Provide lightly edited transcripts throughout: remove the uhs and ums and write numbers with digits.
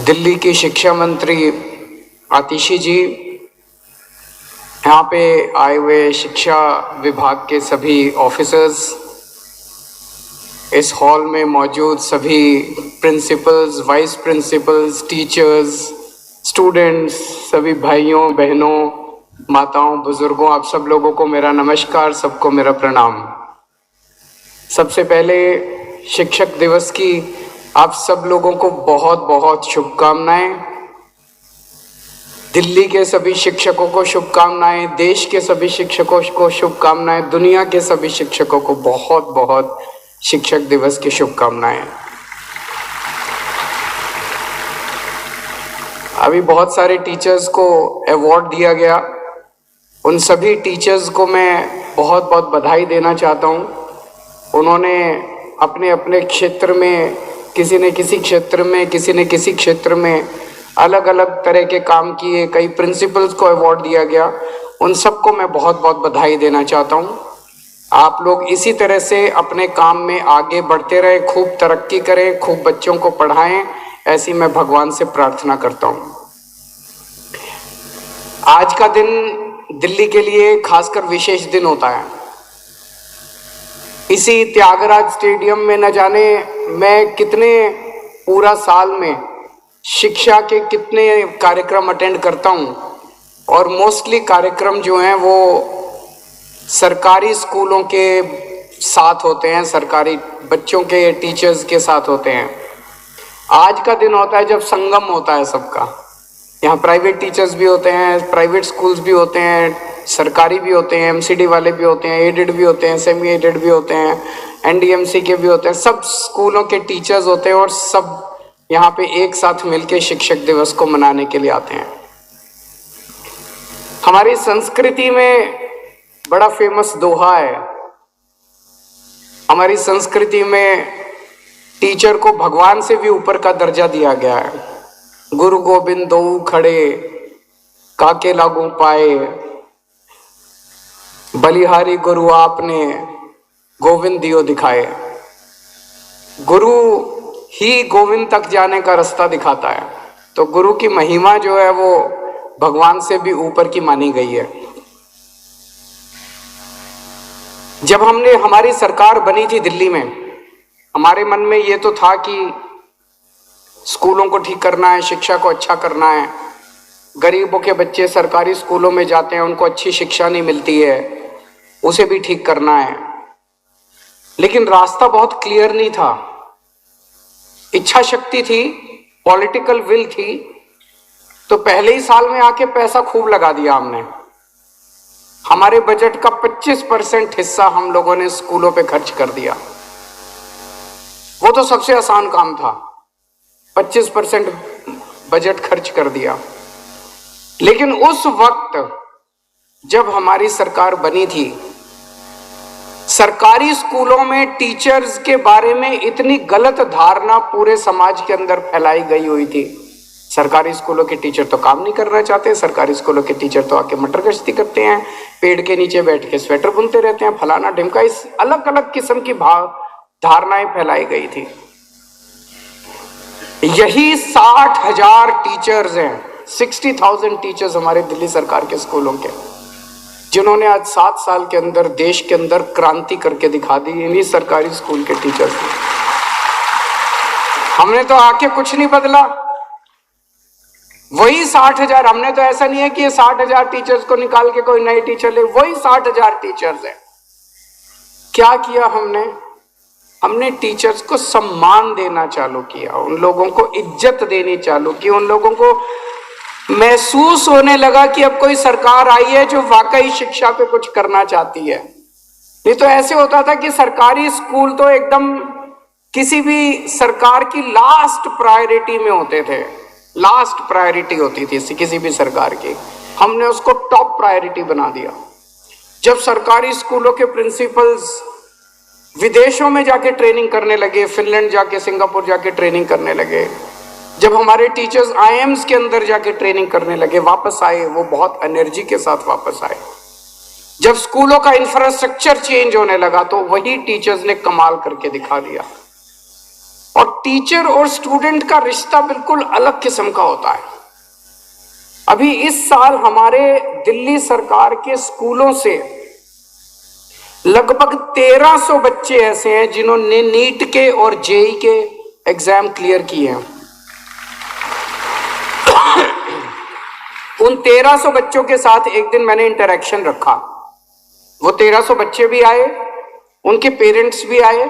दिल्ली की शिक्षा मंत्री आतिशी जी, यहाँ पे आए हुए शिक्षा विभाग के सभी ऑफिसर्स, इस हॉल में मौजूद सभी principles, vice principles, teachers, students, सभी भाइयों बहनों, माताओं, बुजुर्गों, आप सब लोगों को मेरा नमस्कार, सबको मेरा प्रणाम। सबसे पहले शिक्षक दिवस की आप सब लोगों को बहुत बहुत शुभकामनाएं। दिल्ली के सभी शिक्षकों को शुभकामनाएं, देश के सभी शिक्षकों को शुभकामनाएं, दुनिया के सभी शिक्षकों को बहुत बहुत शिक्षक दिवस की शुभकामनाएं। अभी बहुत सारे टीचर्स को अवार्ड दिया गया, उन सभी टीचर्स को मैं बहुत बहुत बधाई देना चाहता हूं। उन्होंने अपने अपने क्षेत्र में, किसी ने किसी क्षेत्र में, किसी ने किसी क्षेत्र में अलग अलग तरह के काम किए। कई प्रिंसिपल्स को अवार्ड दिया गया, उन सबको मैं बहुत बहुत बधाई देना चाहता हूं। आप लोग इसी तरह से अपने काम में आगे बढ़ते रहें, खूब तरक्की करें, खूब बच्चों को पढ़ाएं, ऐसी मैं भगवान से प्रार्थना करता हूं। आज का दिन दिल्ली के लिए खासकर विशेष दिन होता है। इसी त्यागराज स्टेडियम में न जाने मैं कितने पूरा साल में शिक्षा के कितने कार्यक्रम अटेंड करता हूं, और मोस्टली कार्यक्रम जो हैं वो सरकारी स्कूलों के साथ होते हैं, सरकारी बच्चों के टीचर्स के साथ होते हैं। आज का दिन होता है जब संगम होता है सबका। यहाँ प्राइवेट टीचर्स भी होते हैं, प्राइवेट स्कूल्स भी होते हैं, सरकारी भी होते हैं, एमसीडी वाले भी होते हैं, एडेड भी होते हैं, सेमी एडेड भी होते हैं, एनडीएमसी के भी होते हैं, सब स्कूलों के टीचर्स होते हैं, और सब यहाँ पे एक साथ मिलके शिक्षक दिवस को मनाने के लिए आते हैं। हमारी संस्कृति में बड़ा फेमस दोहा है। हमारी संस्कृति में टीचर को भगवान से भी ऊपर का दर्जा दिया गया है। गुरु गोविंद दोऊ खड़े, काके लागू पाए, बलिहारी गुरु आपने, गोविंद दियो दिखाए। गुरु ही गोविंद तक जाने का रास्ता दिखाता है, तो गुरु की महिमा जो है वो भगवान से भी ऊपर की मानी गई है। जब हमारी सरकार बनी थी दिल्ली में, हमारे मन में ये तो था कि स्कूलों को ठीक करना है, शिक्षा को अच्छा करना है। गरीबों के बच्चे सरकारी स्कूलों में जाते हैं, उनको अच्छी शिक्षा नहीं मिलती है, उसे भी ठीक करना है। लेकिन रास्ता बहुत क्लियर नहीं था। इच्छा शक्ति थी, पॉलिटिकल विल थी, तो पहले ही साल में आके पैसा खूब लगा दिया हमने। हमारे बजट का 25% हिस्सा हम लोगों ने स्कूलों पे खर्च कर दिया। वो तो सबसे आसान काम था, 25% बजट खर्च कर दिया। लेकिन उस वक्त जब हमारी सरकार बनी थी, सरकारी स्कूलों में टीचर्स के बारे में इतनी गलत धारणा पूरे समाज के अंदर फैलाई गई हुई थी। सरकारी स्कूलों के टीचर तो काम नहीं करना चाहते, सरकारी स्कूलों के टीचर तो आके मटर गश्ती करते हैं, पेड़ के नीचे बैठ के स्वेटर बुनते रहते हैं, फलाना ढिमका, इस अलग अलग किस्म की धारणाएं फैलाई गई थी। यही 60,000 टीचर्स हैं, 60,000 टीचर्स हमारे दिल्ली सरकार के स्कूलों के, जिन्होंने आज 7 साल के अंदर देश के अंदर क्रांति करके दिखा दी। इन्हीं सरकारी स्कूल के टीचर्स ने। हमने तो आके कुछ नहीं बदला, वही 60,000। हमने तो ऐसा नहीं है कि ये 60,000 टीचर्स को निकाल के कोई नए टीचर ले, वही 60,000 टीचर्स हैं। क्या किया हमने टीचर्स को सम्मान देना चालू किया, उन लोगों को इज्जत देनी चालू की, उन लोगों को महसूस होने लगा कि अब कोई सरकार आई है जो वाकई शिक्षा पे कुछ करना चाहती है। नहीं तो ऐसे होता था कि सरकारी स्कूल तो एकदम किसी भी सरकार की लास्ट प्रायोरिटी में होते थे, लास्ट प्रायोरिटी होती थी किसी भी सरकार की। हमने उसको टॉप प्रायोरिटी बना दिया। जब सरकारी स्कूलों के प्रिंसिपल्स विदेशों में जाके ट्रेनिंग करने लगे, फिनलैंड जाके, सिंगापुर जाके ट्रेनिंग करने लगे, जब हमारे टीचर्स आईएम्स के अंदर जाके ट्रेनिंग करने लगे, वापस आए, वो बहुत एनर्जी के साथ वापस आए। जब स्कूलों का इंफ्रास्ट्रक्चर चेंज होने लगा, तो वही टीचर्स ने कमाल करके दिखा दिया। और टीचर और स्टूडेंट का रिश्ता बिल्कुल अलग किस्म का होता है। अभी इस साल हमारे दिल्ली सरकार के स्कूलों से लगभग 1300 बच्चे ऐसे हैं जिन्होंने नीट के और जेई के एग्जाम क्लियर किए हैं। उन 1300 बच्चों के साथ एक दिन मैंने इंटरेक्शन रखा। वो 1300 बच्चे भी आए, उनके पेरेंट्स भी आए,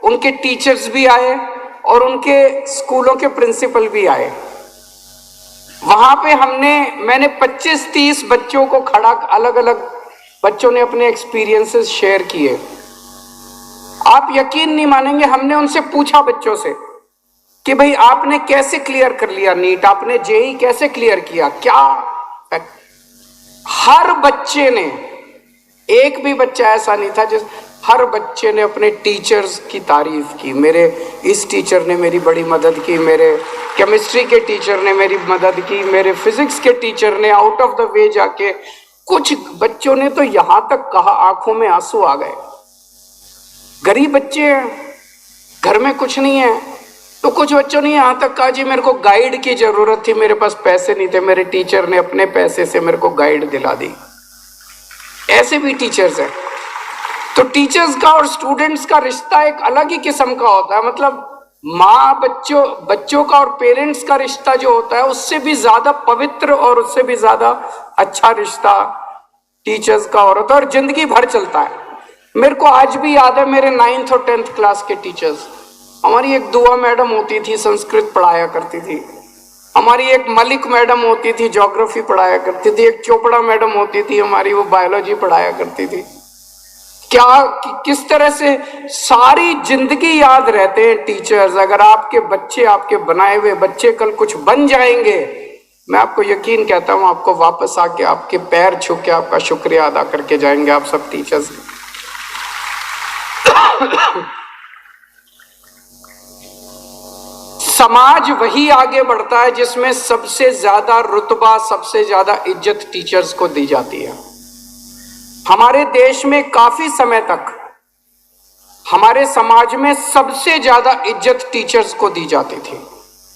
उनके टीचर्स भी आए और उनके स्कूलों के प्रिंसिपल भी आए। वहां पे मैंने 25-30 बच्चों को खड़ा, अलग अलग बच्चों ने अपने एक्सपीरियंसेस शेयर किए। आप यकीन नहीं मानेंगे, हमने उनसे पूछा बच्चों से कि भाई आपने कैसे क्लियर कर लिया नीट, आपने जेई कैसे क्लियर किया, क्या? हर बच्चे ने, एक भी बच्चा ऐसा नहीं था हर बच्चे ने अपने टीचर्स की तारीफ की। मेरे इस टीचर ने मेरी बड़ी मदद की, मेरे केमिस्ट्री के टीचर ने मेरी मदद की, मेरे फिजिक्स के टीचर ने आउट ऑफ द वे जाके। कुछ बच्चों ने तो यहां तक कहा, आंखों में आंसू आ गए। गरीब बच्चे हैं, घर में कुछ नहीं है, तो कुछ बच्चों ने यहां तक कहा जी मेरे को गाइड की जरूरत थी, मेरे पास पैसे नहीं थे, मेरे टीचर ने अपने पैसे से मेरे को गाइड दिला दी। ऐसे भी टीचर्स हैं। तो टीचर्स का और स्टूडेंट्स का रिश्ता एक अलग ही किस्म का होता है। मतलब माँ बच्चों का और पेरेंट्स का रिश्ता जो होता है उससे भी ज्यादा पवित्र और उससे भी ज्यादा अच्छा रिश्ता टीचर्स का होता है और जिंदगी भर चलता है। मेरे को आज भी याद है मेरे 9th और 10th क्लास के टीचर्स। हमारी एक दुआ मैडम होती थी, संस्कृत पढ़ाया करती थी। हमारी एक मलिक मैडम होती थी, ज्योग्राफी पढ़ाया करती थी। एक चोपड़ा मैडम होती थी हमारी, वो बायोलॉजी पढ़ाया करती थी। किस तरह से सारी जिंदगी याद रहते हैं टीचर्स। अगर आपके बच्चे, आपके बनाए हुए बच्चे कल कुछ बन जाएंगे, मैं आपको यकीन कहता हूं आपको वापस आके आपके पैर छू के आपका शुक्रिया अदा करके जाएंगे आप सब टीचर्स। समाज वही आगे बढ़ता है जिसमें सबसे ज्यादा रुतबा, सबसे ज्यादा इज्जत टीचर्स को दी जाती है। हमारे देश में काफी समय तक हमारे समाज में सबसे ज्यादा इज्जत टीचर्स को दी जाती थी।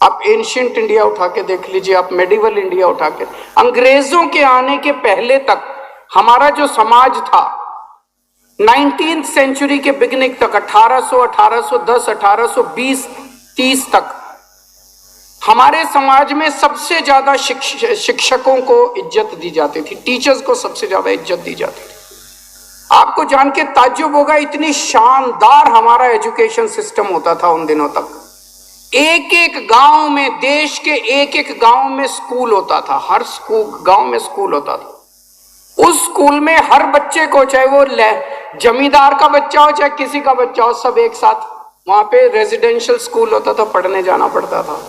आप एंशिएंट इंडिया उठा के देख लीजिए, आप मेडिवल इंडिया उठा के, अंग्रेजों के आने के पहले तक हमारा जो समाज था 19th सेंचुरी के बिगिनिंग तक, 1800, 1810, 1820, 30 तक हमारे समाज में सबसे ज्यादा शिक्षकों को इज्जत दी जाती थी, टीचर्स को सबसे ज्यादा इज्जत दी जाती थी। आपको जान के ताज्जुब होगा, इतनी शानदार हमारा एजुकेशन सिस्टम होता था उन दिनों तक। एक एक गांव में, देश के एक एक गांव में स्कूल होता था, हर गांव में स्कूल होता था। उस स्कूल में हर बच्चे को, चाहे वो जमींदार का बच्चा हो चाहे किसी का बच्चा हो, सब एक साथ वहां पे रेजिडेंशियल स्कूल होता था, पढ़ने जाना पड़ता था।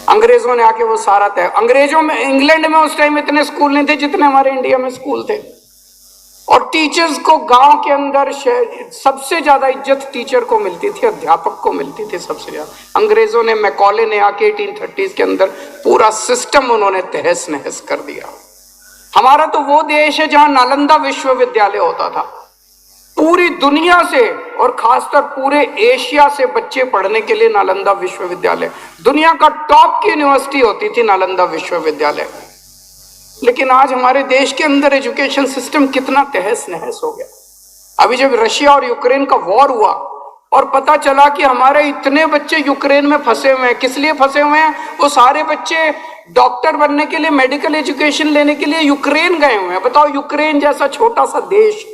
अंग्रेजों ने आके वो सारा तय, अंग्रेजों में, इंग्लैंड में उस टाइम इतने स्कूल नहीं थे जितने हमारे इंडिया में स्कूल थे। और टीचर्स को गांव के अंदर सबसे ज्यादा इज्जत टीचर को मिलती थी, अध्यापक को मिलती थी सबसे ज्यादा। अंग्रेजों ने, मैकॉले ने आके 1830s के अंदर पूरा सिस्टम उन्होंने तहस नहस कर दिया। हमारा तो वो देश है जहां नालंदा विश्वविद्यालय होता था। पूरी दुनिया से और खासकर पूरे एशिया से बच्चे पढ़ने के लिए नालंदा विश्वविद्यालय, दुनिया का टॉप की यूनिवर्सिटी होती थी नालंदा विश्वविद्यालय। लेकिन आज हमारे देश के अंदर एजुकेशन सिस्टम कितना तहस नहस हो गया। अभी जब रशिया और यूक्रेन का वॉर हुआ और पता चला कि हमारे इतने बच्चे यूक्रेन में फंसे हुए हैं, किस लिए फंसे हुए हैं? वो सारे बच्चे डॉक्टर बनने के लिए, मेडिकल एजुकेशन लेने के लिए यूक्रेन गए हुए हैं। बताओ, यूक्रेन जैसा छोटा सा देश,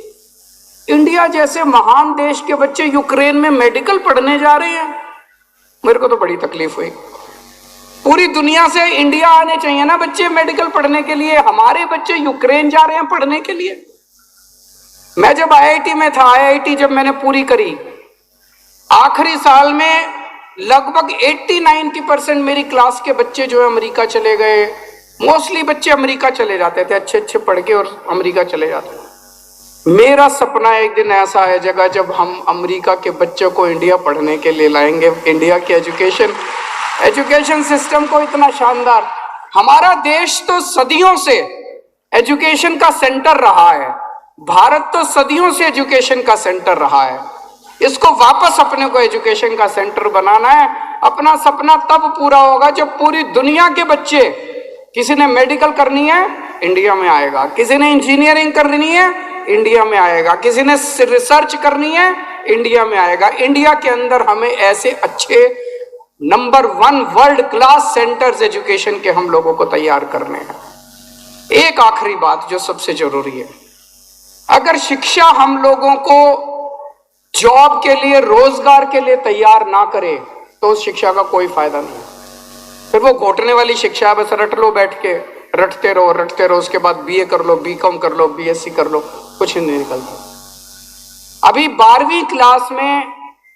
इंडिया जैसे महान देश के बच्चे यूक्रेन में मेडिकल पढ़ने जा रहे हैं। मेरे को तो बड़ी तकलीफ हुई। पूरी दुनिया से इंडिया आने चाहिए ना बच्चे मेडिकल पढ़ने के लिए, हमारे बच्चे यूक्रेन जा रहे हैं पढ़ने के लिए। मैं जब आईआईटी में था, आईआईटी जब मैंने पूरी करी, आखिरी साल में लगभग 80-90% मेरी क्लास के बच्चे जो है अमेरिका चले गए। मोस्टली बच्चे अमेरिका चले जाते थे, अच्छे अच्छे पढ़ के और अमेरिका चले जाते थे। मेरा सपना एक दिन ऐसा है जगह जब हम अमेरिका के बच्चों को इंडिया पढ़ने के लिए लाएंगे। इंडिया के एजुकेशन सिस्टम को इतना शानदार, हमारा देश तो सदियों से एजुकेशन का सेंटर रहा है। भारत तो सदियों से एजुकेशन का सेंटर रहा है। इसको वापस अपने को एजुकेशन का सेंटर बनाना है। अपना सपना तब पूरा होगा जब पूरी दुनिया के बच्चे, किसी ने मेडिकल करनी है इंडिया में आएगा, किसी ने इंजीनियरिंग करनी है इंडिया में आएगा, किसी ने रिसर्च करनी है इंडिया में आएगा। इंडिया के अंदर हमें ऐसे अच्छे number 1 world class centres education के हम लोगों को तैयार करने हैं। एक आखिरी बात जो सबसे जरूरी है, अगर शिक्षा हम लोगों को जॉब के लिए, रोजगार के लिए तैयार ना करे तो उस शिक्षा का कोई फायदा नहीं। फिर वो घोटने वाली शिक्षा है, बस रट लो बैठ के, रटते रहो, उसके बाद बीए कर लो, बीकॉम कर लो, बीएससी कर लो, कुछ नहीं निकलता। अभी 12वीं क्लास में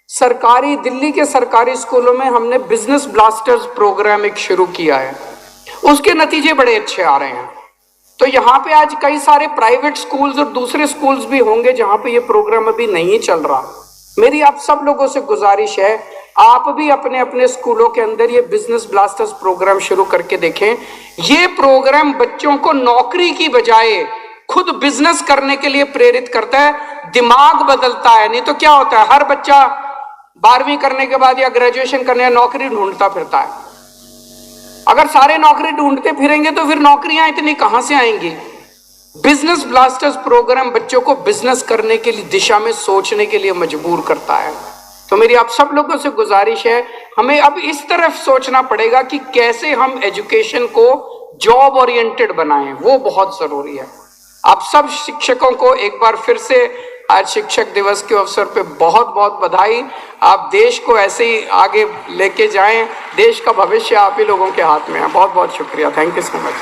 सरकारी, दिल्ली के सरकारी स्कूलों में हमने बिजनेस ब्लास्टर्स प्रोग्राम एक शुरू किया है, उसके नतीजे बड़े अच्छे आ रहे हैं। तो यहाँ पे आज कई सारे प्राइवेट स्कूल्स और दूसरे स्कूल्स भी होंगे जहाँ पे ये प्रोग्राम अभी नहीं चल रहा। मेरी आप सब लोगों से गुजारिश है, आप भी अपने अपने स्कूलों के अंदर ये बिजनेस ब्लास्टर्स प्रोग्राम शुरू करके देखें। ये प्रोग्राम बच्चों को नौकरी की बजाय खुद बिजनेस करने के लिए प्रेरित करता है, दिमाग बदलता है। नहीं तो क्या होता है, हर बच्चा 12वीं करने के बाद या ग्रेजुएशन करने या नौकरी ढूंढता फिरता है। अगर सारे नौकरी ढूंढते फिरेंगे तो फिर नौकरियां इतनी कहां से आएंगी। बिजनेस ब्लास्टर्स प्रोग्राम बच्चों को बिजनेस करने के लिए, दिशा में सोचने के लिए मजबूर करता है। तो मेरी आप सब लोगों से गुजारिश है, हमें अब इस तरफ सोचना पड़ेगा कि कैसे हम एजुकेशन को जॉब ओरिएंटेड बनाएं, वो बहुत जरूरी है। आप सब शिक्षकों को एक बार फिर से आज शिक्षक दिवस के अवसर पे बहुत बहुत बधाई। आप देश को ऐसे ही आगे लेके जाएं, देश का भविष्य आप ही लोगों के हाथ में है। बहुत बहुत शुक्रिया, थैंक यू सो मच।